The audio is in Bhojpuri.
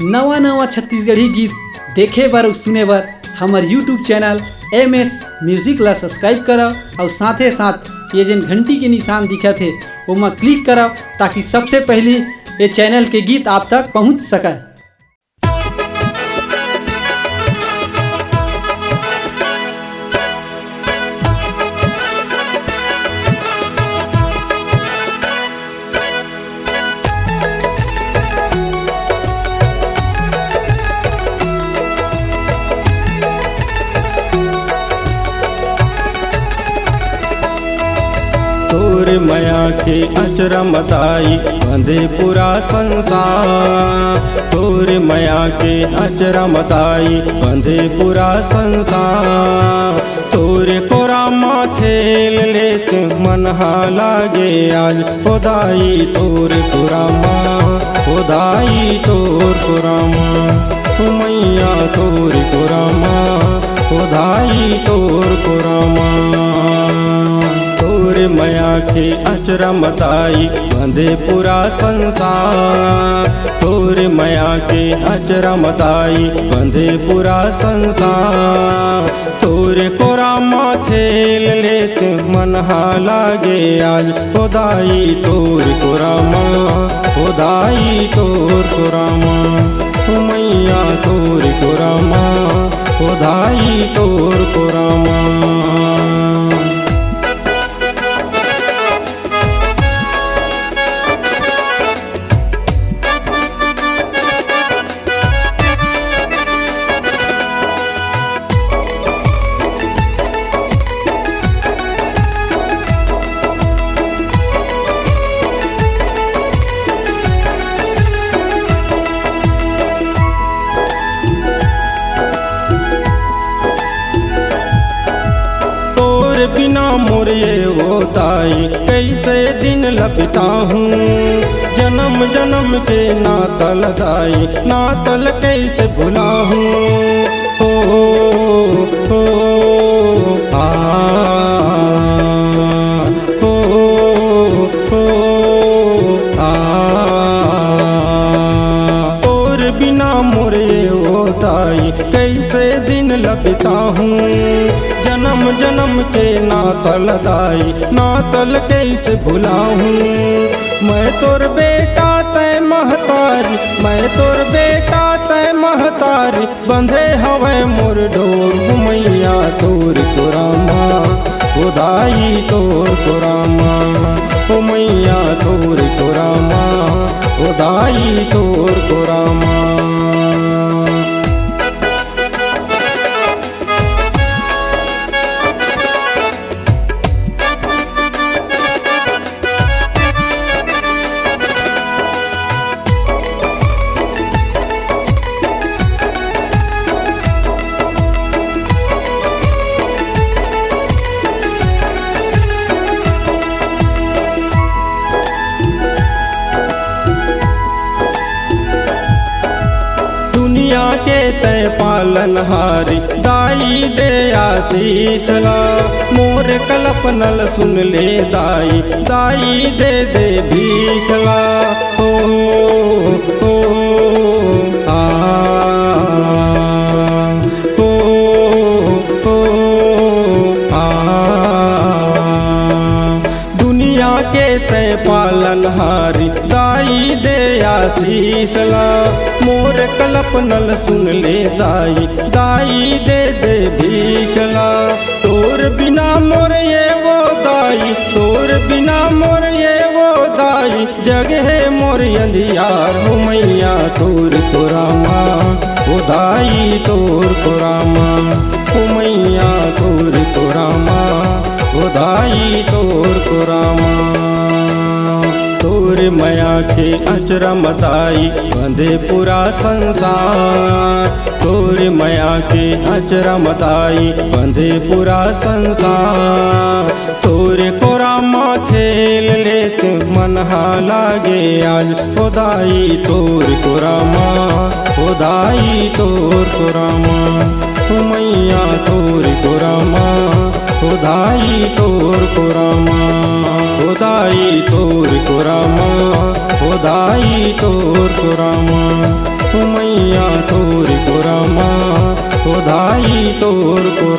नवा नवा छत्तीसगढ़ी गीत देखे बर और सुने बर हमार यूट्यूब चैनल MS म्यूजिक ला सब्सक्राइब करव और साथे साथ ये जन घंटी के निशान दिखत है ओमा क्लिक करव ताकि सबसे पहले ये चैनल के गीत आप तक पहुंच सके। तोर माया के अचरा मताई बंधे पूरा संसार। तोर माया के अचरा मताई बंधे पूरा संसार। तोरे कोरा खेल लेत मनहा लागे आज खुदाई तोर कुरामा खुदाई तोर कुरामा मैया तोर कुरामा खुदाई तोर कुरामा। तोर माया के अचरा मताई बंधे पूरा संसार। तोर माया के अचरा मताई बंधे पूरा संसार। तोरे कोरामा खेल लेत मनहा लागे आज खुदाई तोर कुरामा खुदाई तोर कुरामा मैया तोर कुरामा खुदाई तोर कुरामा। बिना मोर ये होताई कैसे दिन लपता हूँ। जन्म जन्म के नातल दाई नातल कैसे भुला हूँ। हो आ आ और बिना मोर ये होताई कैसे दिन लपता हूँ। जन्म जन्म के नातल दाई नातल कैसे भुलाऊं। मैं तोर बेटा तय महतारी मैं तोर बेटा तय महतारी बंधे हवे मोर डोर मैया तोर कुरामा खुदाई तोर कुरामा मैया तोर कुरामा खुदाई तोर कुरामा। दुनिया के तय पालनहारी दाई दे आशीष ला मोर कल्पनल सुन ले दाई दाई दे दे भीखला। हो आ आ दुनिया के तय पालनहारी दाई दे आशीष ला मोर कल्पनल सुन ले दाई दाई दे दे भीखला। तोर बिना मोर ये वो दाई तोर बिना मोर ये वो दाई जगह मोर अंधियार हो मैया तोर कुरामा खुदाई तोर कुरामा मैया तोर कुरामा खुदाई तोर कुरामा। तोर माया के अचरा मताई बंधे पूरा संसार। तोर माया के अचरा मताई बंधे पूरा संसार। तोरे कोरामा खेल लेत मनहा लागे आज खुदाई तोर कुरामा खुदाई तोर कुरामा मैया तोर कुरामा खुदाई तोर कुरामा खुदाई तोर कुरामा खुदाई तोर कुरामा धाई तोर को